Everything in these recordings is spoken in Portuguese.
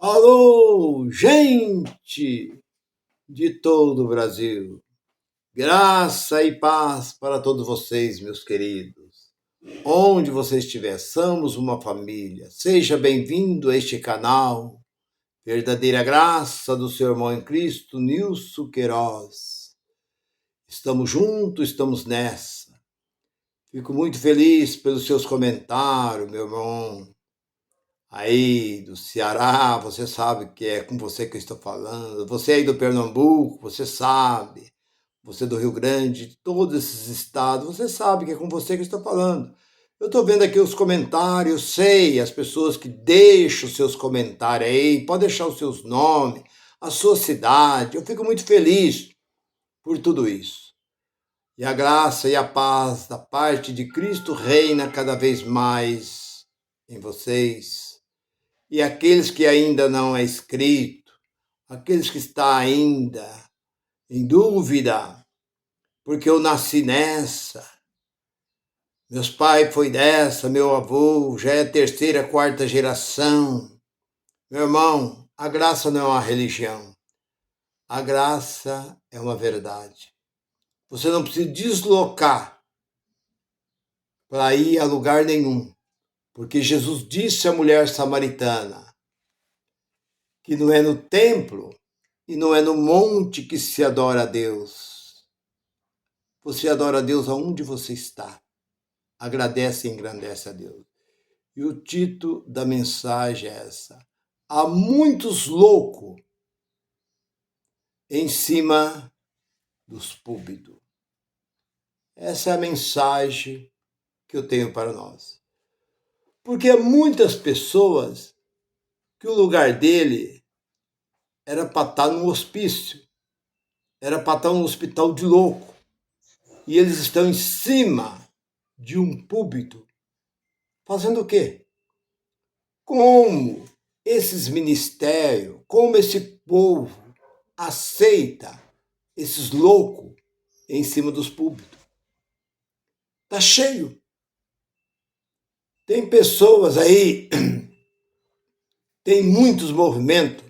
Alô, gente de todo o Brasil. Graça e paz para todos vocês, meus queridos. Onde você estiver, somos uma família. Seja bem-vindo a este canal. Verdadeira graça do seu irmão em Cristo, Nilson Queiroz. Estamos juntos, estamos nessa. Fico muito feliz pelos seus comentários, meu irmão. Aí do Ceará, você sabe que é com você que eu estou falando. Você aí do Pernambuco, você sabe. Você do Rio Grande, de todos esses estados, você sabe que é com você que eu estou falando. Eu estou vendo aqui os comentários, sei, as pessoas que deixam os seus comentários aí, pode deixar os seus nomes, a sua cidade. Eu fico muito feliz por tudo isso. E a graça e a paz da parte de Cristo reina cada vez mais em vocês. E aqueles que ainda não é inscrito, aqueles que estão ainda em dúvida, porque eu nasci nessa, meus pais foi dessa, meu avô já é terceira, quarta geração. Meu irmão, a graça não é uma religião, a graça é uma verdade. Você não precisa deslocar para ir a lugar nenhum, porque Jesus disse à mulher samaritana que não é no templo e não é no monte que se adora a Deus. Você adora a Deus aonde você está. Agradece e engrandece a Deus. E o título da mensagem é essa. Há muitos loucos em cima dos púlpitos. Essa é a mensagem que eu tenho para nós. Porque há muitas pessoas que o lugar dele era para estar no hospício, era para estar no hospital de louco. E eles estão em cima de um púlpito fazendo o quê? Como esses ministérios, como esse povo aceita esses loucos em cima dos púlpitos? Tá cheio. Tem pessoas aí, tem muitos movimentos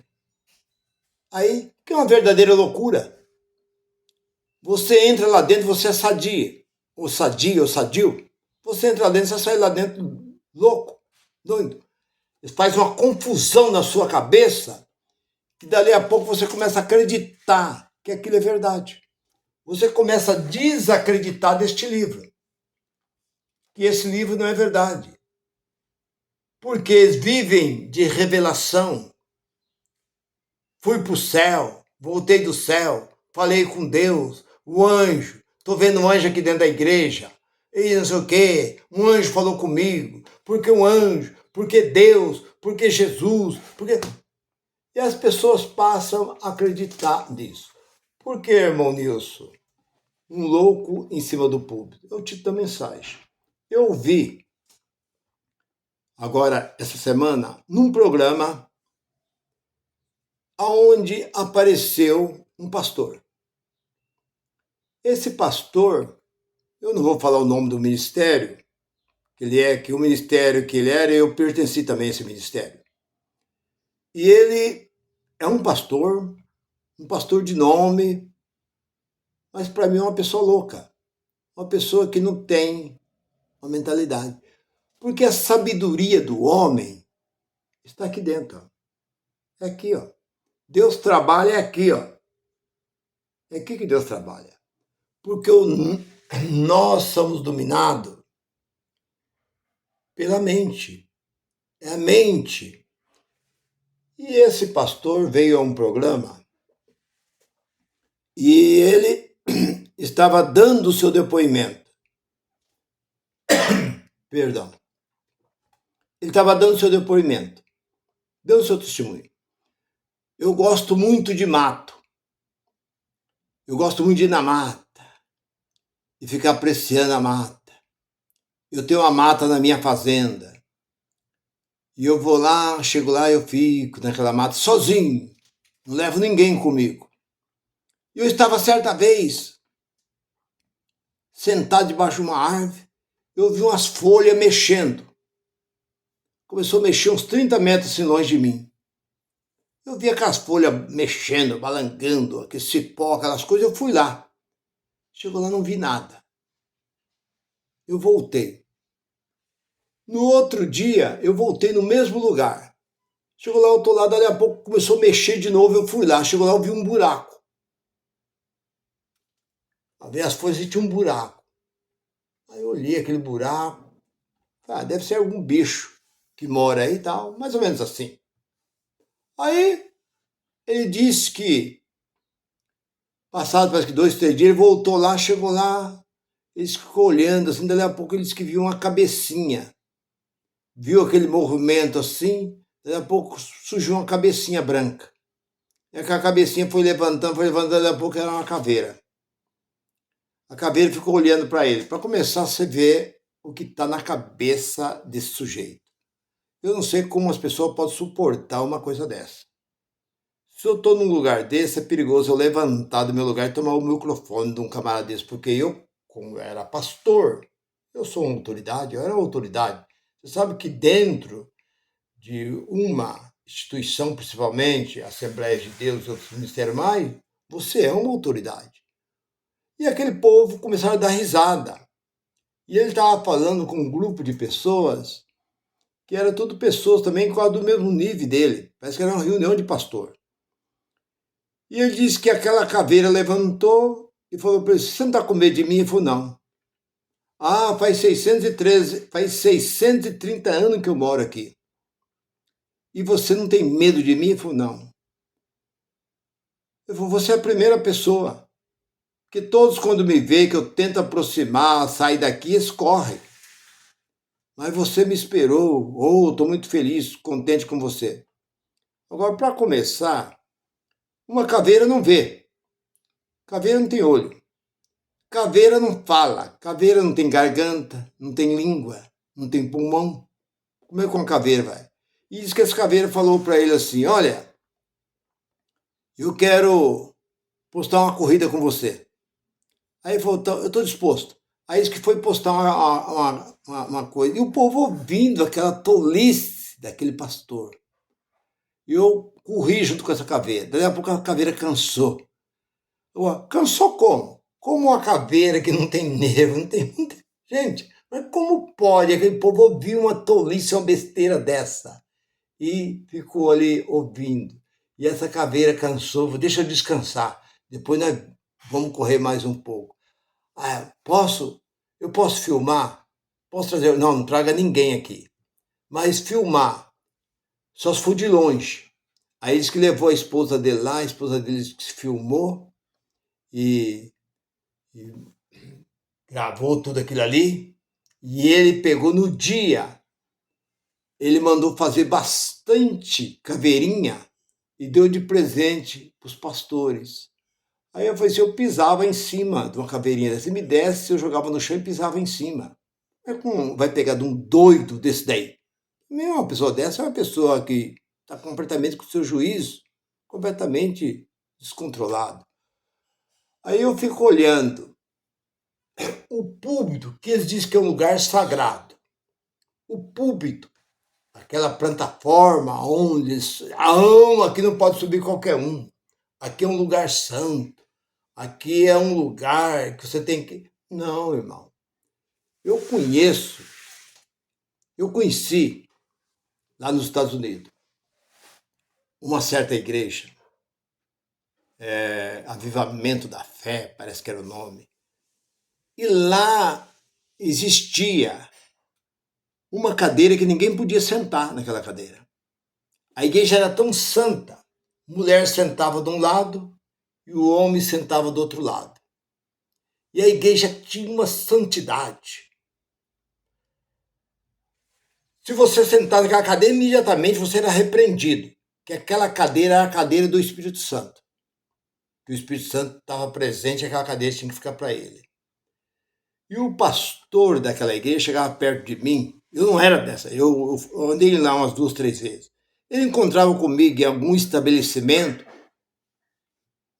aí que é uma verdadeira loucura. Você entra lá dentro, você é sadia, ou sadio. Você entra lá dentro, você sai lá dentro louco, doido. Faz uma confusão na sua cabeça que dali a pouco você começa a acreditar que aquilo é verdade. Você começa a desacreditar deste livro, que esse livro não é verdade. Porque eles vivem de revelação. Fui para o céu, voltei do céu, falei com Deus, o anjo, estou vendo um anjo aqui dentro da igreja, e não sei o quê, um anjo falou comigo, porque um anjo, porque Deus, porque Jesus, porque... E as pessoas passam a acreditar nisso. Por que, irmão Nilson? Um louco em cima do púlpito. É o título da mensagem. Eu ouvi, agora, essa semana, num programa onde apareceu um pastor. Esse pastor, eu não vou falar o nome do ministério, que o ministério que ele era, eu pertenci também a esse ministério. E ele é um pastor de nome, mas para mim é uma pessoa louca, uma pessoa que não tem uma mentalidade. Porque a sabedoria do homem está aqui dentro. Ó. É aqui, ó. Deus trabalha aqui, ó. É aqui que Deus trabalha. Porque nós somos dominados pela mente. É a mente. E esse pastor veio a um programa e ele estava dando o seu depoimento. Perdão. Ele estava dando o seu depoimento, dando o seu testemunho. Eu gosto muito de mato. Eu gosto muito de ir na mata e ficar apreciando a mata. Eu tenho uma mata na minha fazenda. E eu vou lá, chego lá e eu fico naquela mata sozinho. Não levo ninguém comigo. E eu estava certa vez sentado debaixo de uma árvore. Eu vi umas folhas mexendo. Começou a mexer uns 30 metros assim longe de mim. Eu vi aquelas folhas mexendo, balangando, aquele cipó, aquelas coisas, eu fui lá. Chegou lá, não vi nada. Eu voltei. No outro dia, eu voltei no mesmo lugar. Chegou lá, eu tô lá, dali a pouco começou a mexer de novo, eu fui lá. Chegou lá, eu vi um buraco. A ver as folhas e tinha um buraco. Aí eu olhei aquele buraco. Deve ser algum bicho que mora aí e tal, mais ou menos assim. Aí ele disse que, passado parece que 2, 3 dias, ele voltou lá, chegou lá, ele ficou olhando assim, daí a pouco ele disse que viu uma cabecinha. Viu aquele movimento assim, daí a pouco surgiu uma cabecinha branca. E aquela cabecinha foi levantando, daí a pouco era uma caveira. A caveira ficou olhando para ele. Para começar, você vê o que está na cabeça desse sujeito. Eu não sei como as pessoas podem suportar uma coisa dessa. Se eu estou num lugar desse, é perigoso eu levantar do meu lugar e tomar o microfone de um camarada desse, porque eu, como eu era pastor, eu sou uma autoridade, eu era uma autoridade. Você sabe que dentro de uma instituição, principalmente, Assembleia de Deus e outros ministérios mais, você é uma autoridade. E aquele povo começaram a dar risada. E ele estava falando com um grupo de pessoas que eram tudo pessoas também quase do mesmo nível dele. Parece que era uma reunião de pastor. E ele disse que aquela caveira levantou e falou para ele: você não está com medo de mim? Ele falou: não. Ah, faz 630 anos que eu moro aqui. E você não tem medo de mim? Ele falou: não. Ele falou: você é a primeira pessoa. Porque todos, quando me veem que eu tento aproximar, sair daqui, eles correm. Mas você me esperou. Oh, estou muito feliz, contente com você. Agora, para começar, uma caveira não vê. Caveira não tem olho. Caveira não fala. Caveira não tem garganta, não tem língua, não tem pulmão. Como é que uma caveira vai? E diz que essa caveira falou para ele assim: olha, eu quero postar uma corrida com você. Aí ele falou: eu estou disposto. Aí disse que foi postar uma coisa. E o povo ouvindo aquela tolice daquele pastor. E eu corri junto com essa caveira. Daí a pouco a caveira cansou. Cansou como? Como uma caveira que não tem nervo, não tem. Gente, mas como pode aquele povo ouvir uma tolice, uma besteira dessa? E ficou ali ouvindo. E essa caveira cansou, deixa eu descansar. Depois nós vamos correr mais um pouco. Eu posso filmar? Posso trazer? Não, não traga ninguém aqui. Mas filmar, só se for de longe. Aí disse que levou a esposa dele lá, a esposa dele filmou e gravou tudo aquilo ali. E ele pegou no dia, ele mandou fazer bastante caveirinha e deu de presente para os pastores. Aí eu falei assim, eu pisava em cima de uma caveirinha. Se me desse, eu jogava no chão e pisava em cima. Vai pegar de um doido desse daí? Mesmo uma pessoa dessa é uma pessoa que está completamente com o seu juízo completamente descontrolado. Aí eu fico olhando o púlpito, que eles dizem que é um lugar sagrado. O púlpito, aquela plataforma onde aqui não pode subir qualquer um. Aqui é um lugar santo. Aqui é um lugar que você tem que... Não, irmão. Eu conheci lá nos Estados Unidos uma certa igreja, Avivamento da Fé, parece que era o nome. E lá existia uma cadeira que ninguém podia sentar naquela cadeira. A igreja era tão santa. A mulher sentava de um lado e o homem sentava do outro lado. E a igreja tinha uma santidade. Se você sentar naquela cadeira, imediatamente você era repreendido. Que aquela cadeira era a cadeira do Espírito Santo. Que o Espírito Santo estava presente, aquela cadeira tinha que ficar para ele. E o pastor daquela igreja chegava perto de mim. Eu não era dessa, eu andei lá umas 2, 3 vezes. Ele encontrava comigo em algum estabelecimento,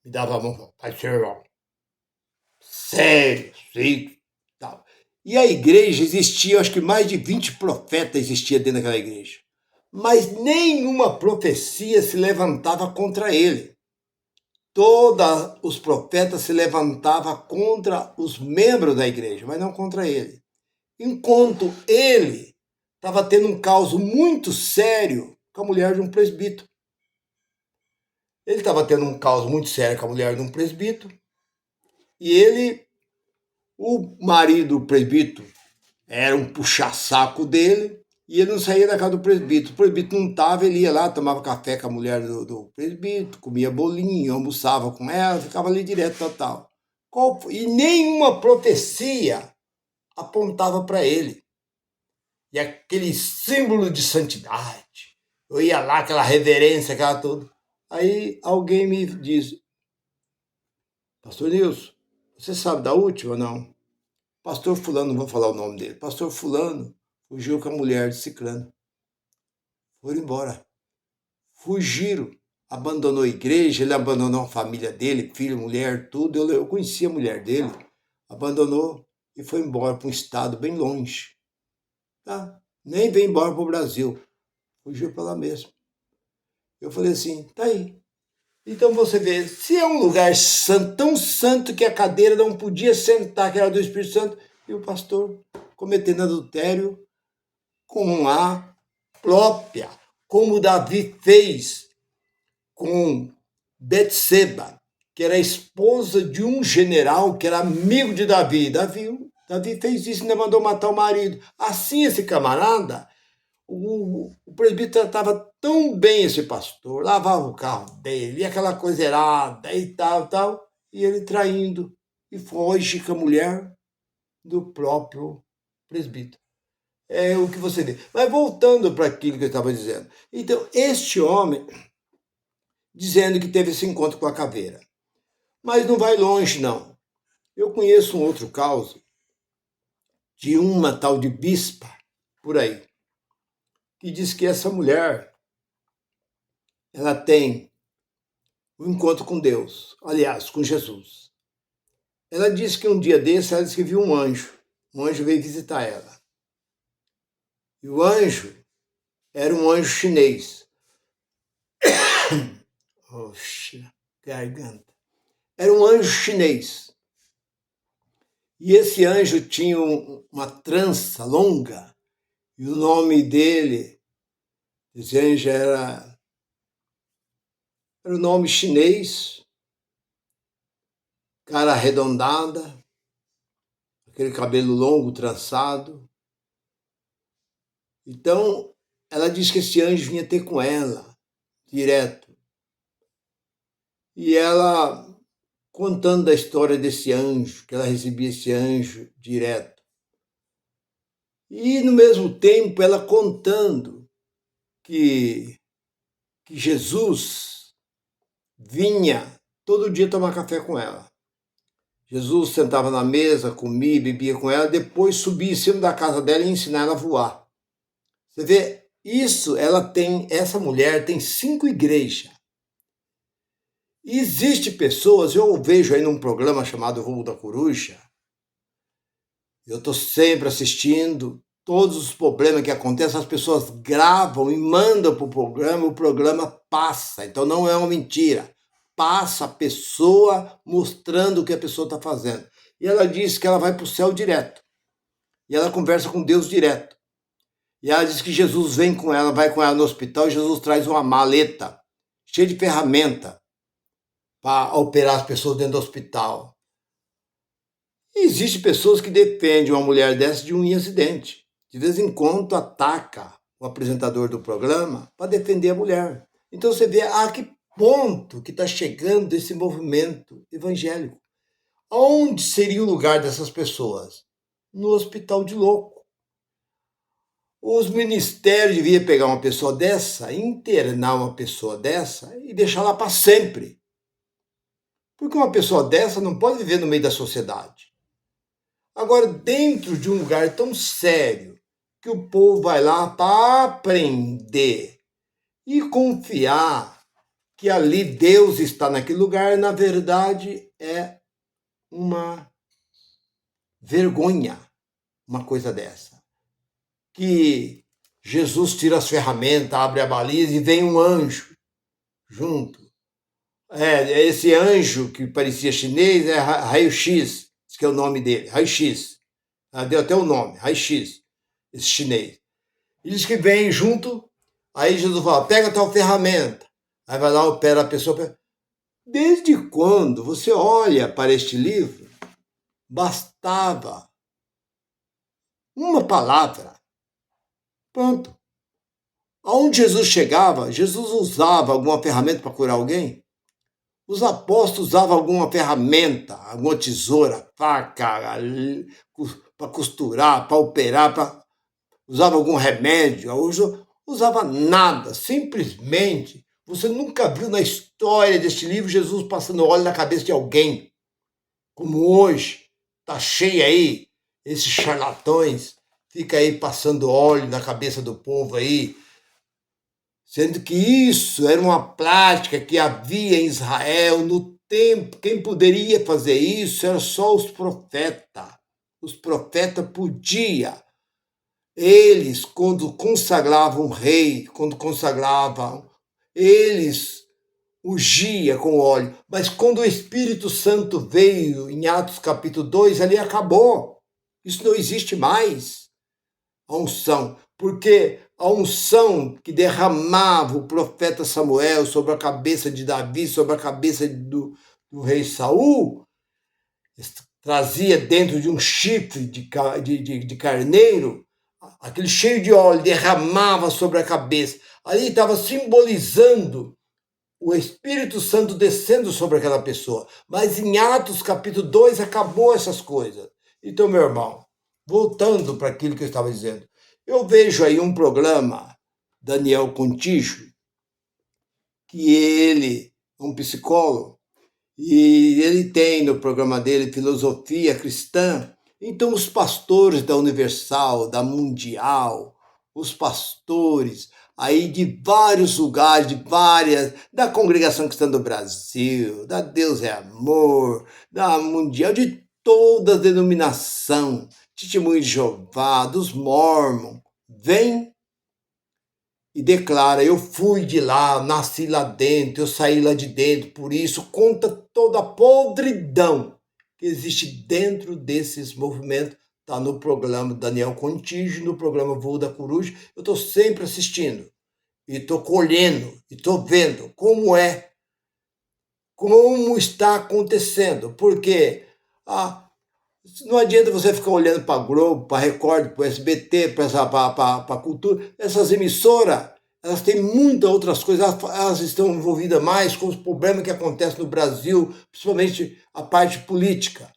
me dava a mão, pai, irmão, sério, sim, tal. E a igreja existia, acho que mais de 20 profetas existiam dentro daquela igreja. mas nenhuma profecia se levantava contra ele. Todos os profetas se levantavam contra os membros da igreja, mas não contra ele. Enquanto ele estava tendo um caso muito sério com a mulher de um presbítero. Ele estava tendo um caso muito sério com a mulher de um presbítero. E o marido do presbítero, era um puxa-saco dele. E ele não saía da casa do presbítero. O presbítero não estava, ele ia lá, tomava café com a mulher do presbítero, comia bolinho, almoçava com ela, ficava ali direto, tal. E nenhuma profecia apontava para ele. E aquele símbolo de santidade. Eu ia lá, aquela reverência, aquela tudo. Aí alguém me diz, pastor Nilson, você sabe da última ou não? Pastor fulano, não vou falar o nome dele, pastor fulano fugiu com a mulher de ciclano. Foram embora. Fugiram. Abandonou a igreja, ele abandonou a família dele, filho, mulher, tudo. Eu conhecia a mulher dele. Abandonou e foi embora para um estado bem longe. Tá? Nem veio embora para o Brasil. Fugiu para lá mesmo. Eu falei assim, tá aí. Então você vê, se é um lugar santo, tão santo que a cadeira não podia sentar, que era do Espírito Santo, e o pastor cometendo adultério com a própria, como Davi fez com Betseba, que era a esposa de um general que era amigo de Davi. Davi fez isso e ainda mandou matar o marido. Assim, esse camarada, o presbítero tratava tão bem esse pastor, lavava o carro dele, e aquela coisa errada e tal, e ele traindo, e foge com a mulher do próprio presbítero. É o que você vê. Mas voltando para aquilo que eu estava dizendo. Então, este homem, dizendo que teve esse encontro com a caveira. Mas não vai longe, não. Eu conheço um outro caso de uma tal de bispa, por aí, que diz que essa mulher, ela tem um encontro com Deus, aliás, com Jesus. Ela disse que um dia desse, ela disse que viu um anjo veio visitar ela. E o anjo era um anjo chinês. Oxa, garganta. Era um anjo chinês. E esse anjo tinha uma trança longa, e o nome dele, esse anjo era o nome chinês, cara arredondada, aquele cabelo longo, trançado. Então, ela disse que esse anjo vinha ter com ela, direto. E ela, contando da história desse anjo, que ela recebia esse anjo direto. E, no mesmo tempo, ela contando que Jesus vinha todo dia tomar café com ela. Jesus sentava na mesa, comia, bebia com ela, depois subia em cima da casa dela e ensinava ela a voar. Você vê, essa mulher tem 5 igrejas. E existe pessoas, eu vejo aí num programa chamado Voo da Coruja, eu estou sempre assistindo, todos os problemas que acontecem, as pessoas gravam e mandam para o programa passa, então não é uma mentira. Passa a pessoa mostrando o que a pessoa está fazendo. E ela diz que ela vai para o céu direto. E ela conversa com Deus direto. E ela diz que Jesus vem com ela, vai com ela no hospital, e Jesus traz uma maleta cheia de ferramenta para operar as pessoas dentro do hospital. E existem pessoas que defendem uma mulher dessa de um acidente. De vez em quando ataca o apresentador do programa para defender a mulher. Então você vê a que ponto que está chegando esse movimento evangélico. Onde seria o lugar dessas pessoas? No hospital de louco. Os ministérios deviam pegar uma pessoa dessa, internar uma pessoa dessa e deixar lá para sempre. Porque uma pessoa dessa não pode viver no meio da sociedade. Agora, dentro de um lugar tão sério, que o povo vai lá para aprender e confiar que ali Deus está naquele lugar, na verdade é uma vergonha, uma coisa dessa. Que Jesus tira as ferramentas, abre a baliza e vem um anjo junto. Esse anjo que parecia chinês é Raio-X, que é o nome dele, Raio-X. Deu até o nome, Raio-X, esse chinês. Ele diz que vem junto, aí Jesus fala, pega a tua ferramenta. Aí vai lá, opera a pessoa. Desde quando você olha para este livro, bastava uma palavra. Pronto. Aonde Jesus chegava, Jesus usava alguma ferramenta para curar alguém? Os apóstolos usavam alguma ferramenta, alguma tesoura, faca, para costurar, para operar, usava algum remédio, usava nada, simplesmente. Você nunca viu na história deste livro Jesus passando óleo na cabeça de alguém, como hoje, tá cheio aí, esses charlatões, fica aí passando óleo na cabeça do povo aí, sendo que isso era uma prática que havia em Israel no tempo. Quem poderia fazer isso eram só os profetas. Os profetas podiam. Eles, quando consagravam o rei, quando consagravam, eles ungia com óleo. Mas quando o Espírito Santo veio, em Atos capítulo 2, ali acabou. Isso não existe mais, a unção. Porque a unção que derramava o profeta Samuel sobre a cabeça de Davi, sobre a cabeça do rei Saul, trazia dentro de um chifre de carneiro, aquele cheio de óleo, derramava sobre a cabeça. Ali estava simbolizando o Espírito Santo descendo sobre aquela pessoa. Mas em Atos capítulo 2 acabou essas coisas. Então, meu irmão, voltando para aquilo que eu estava dizendo, eu vejo aí um programa, Daniel Contígio, que ele é um psicólogo, e ele tem no programa dele filosofia cristã. Então os pastores da Universal, da Mundial, os pastores aí de vários lugares, da Congregação Cristã do Brasil, da Deus é Amor, da Mundial, de toda a denominação, Testemunho de Jeová, dos Mormons, vem e declara, eu fui de lá, nasci lá dentro, eu saí lá de dentro, por isso conta toda a podridão que existe dentro desses movimentos. Está no programa Daniel Contígio, no programa Voo da Coruja, eu estou sempre assistindo, e estou colhendo, e estou vendo como está acontecendo, porque não adianta você ficar olhando para a Globo, para a Record, para o SBT, para a Cultura. Essas emissoras, elas têm muitas outras coisas, elas estão envolvidas mais com os problemas que acontecem no Brasil, principalmente a parte política.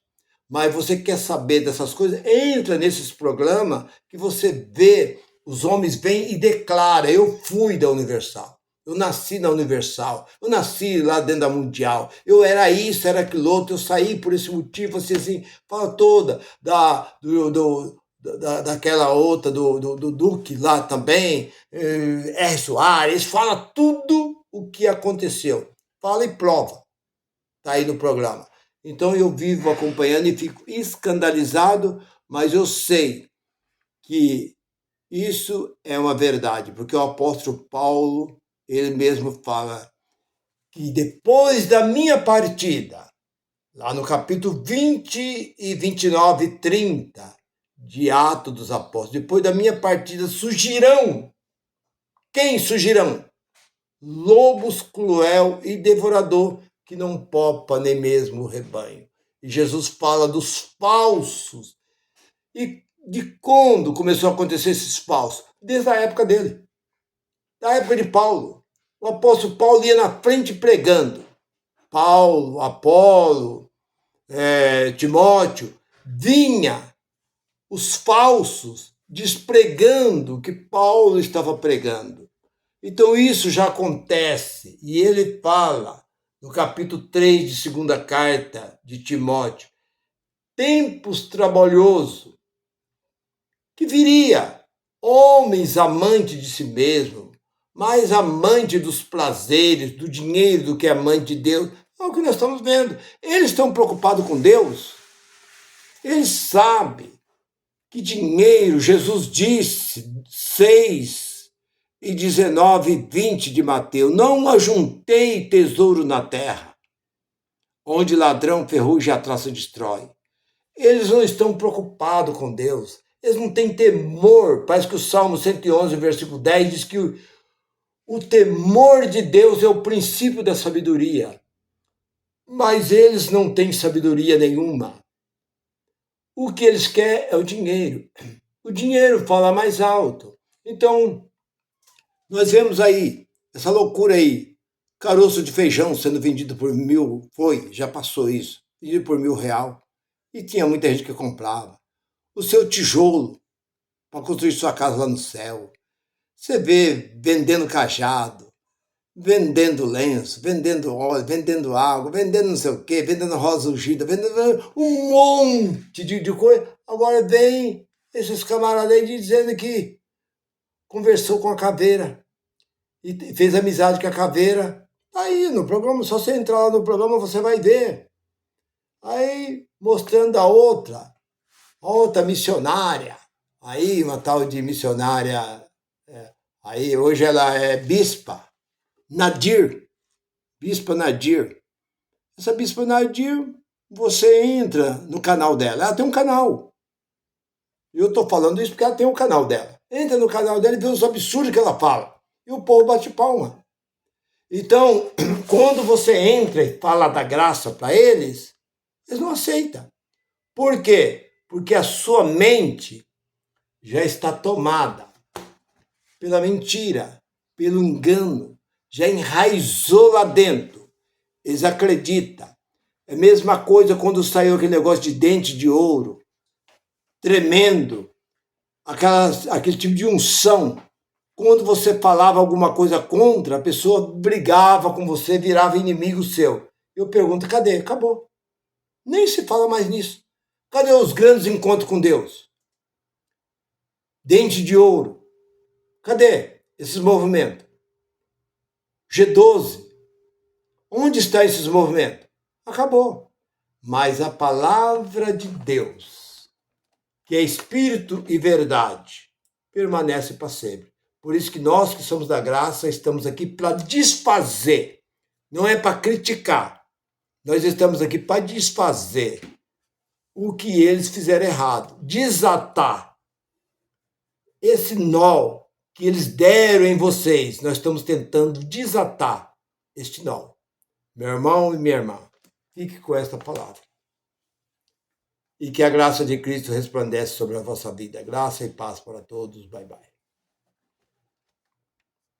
Mas você quer saber dessas coisas, entra nesses programas que você vê, os homens vêm e declaram, eu fui da Universal. Eu nasci na Universal, eu nasci lá dentro da Mundial, eu era isso, era aquilo outro, eu saí por esse motivo, assim, fala toda, daquela outra, do Duque lá também, R. Soares, fala tudo o que aconteceu, fala e prova, tá aí no programa. Então eu vivo acompanhando e fico escandalizado, mas eu sei que isso é uma verdade, porque o apóstolo Paulo, ele mesmo fala que depois da minha partida, lá no capítulo 20 e 29 e 30 de Atos dos Apóstolos, depois da minha partida surgirão. Quem surgirão? Lobos cruel e devorador, que não popa nem mesmo o rebanho. E Jesus fala dos falsos. E de quando começou a acontecer esses falsos? Desde a época dele. Da época de Paulo. O apóstolo Paulo ia na frente pregando. Paulo, Apolo, Timóteo, vinha os falsos despregando o que Paulo estava pregando. Então isso já acontece. E ele fala no capítulo 3 de 2ª carta de Timóteo, tempos trabalhosos, que viria homens amantes de si mesmos, mais amante dos prazeres, do dinheiro do que amante de Deus. É o que nós estamos vendo. Eles estão preocupados com Deus. Eles sabem que dinheiro, Jesus disse, 6 e 19 e 20 de Mateus. Não ajuntei tesouro na terra, onde ladrão, ferrugem e a traça destrói. Eles não estão preocupados com Deus. Eles não têm temor. Parece que o Salmo 111, versículo 10, diz que o temor de Deus é o princípio da sabedoria. Mas eles não têm sabedoria nenhuma. O que eles querem é o dinheiro. O dinheiro fala mais alto. Então, nós vemos aí, essa loucura aí, caroço de feijão sendo vendido por já passou isso, vendido por R$ 1.000. E tinha muita gente que comprava. O seu tijolo para construir sua casa lá no céu. Você vê vendendo cajado, vendendo lenço, vendendo óleo, vendendo água, vendendo não sei o quê, vendendo rosa ungida, vendendo um monte de coisa. Agora vem esses camaradas aí dizendo que conversou com a caveira e fez amizade com a caveira. Aí no programa, só você entrar lá no programa você vai ver. Aí mostrando a outra missionária, aí uma tal de missionária, aí hoje ela é bispa Nadir. Essa bispa Nadir, você entra no canal dela, ela tem um canal. Eu estou falando isso porque ela tem um canal dela. Entra no canal dela e vê os absurdos que ela fala. E o povo bate palma. Então, quando você entra e fala da graça para eles não aceitam. Por quê? Porque a sua mente já está tomada pela mentira, pelo engano, já enraizou lá dentro. Eles acreditam. É a mesma coisa quando saiu aquele negócio de dente de ouro, tremendo, aquele tipo de unção. Quando você falava alguma coisa contra, a pessoa brigava com você, virava inimigo seu. Eu pergunto, cadê? Acabou. Nem se fala mais nisso. Cadê os grandes encontros com Deus? Dente de ouro. Cadê esses movimentos? G12. Onde estão esses movimentos? Acabou. Mas a palavra de Deus, que é espírito e verdade, permanece para sempre. Por isso que nós que somos da graça estamos aqui para desfazer. Não é para criticar. Nós estamos aqui para desfazer o que eles fizeram errado. Desatar esse nó que eles deram em vocês. Nós estamos tentando desatar este nó. Meu irmão e minha irmã, fique com esta palavra. E que a graça de Cristo resplandece sobre a vossa vida. Graça e paz para todos. Bye, bye.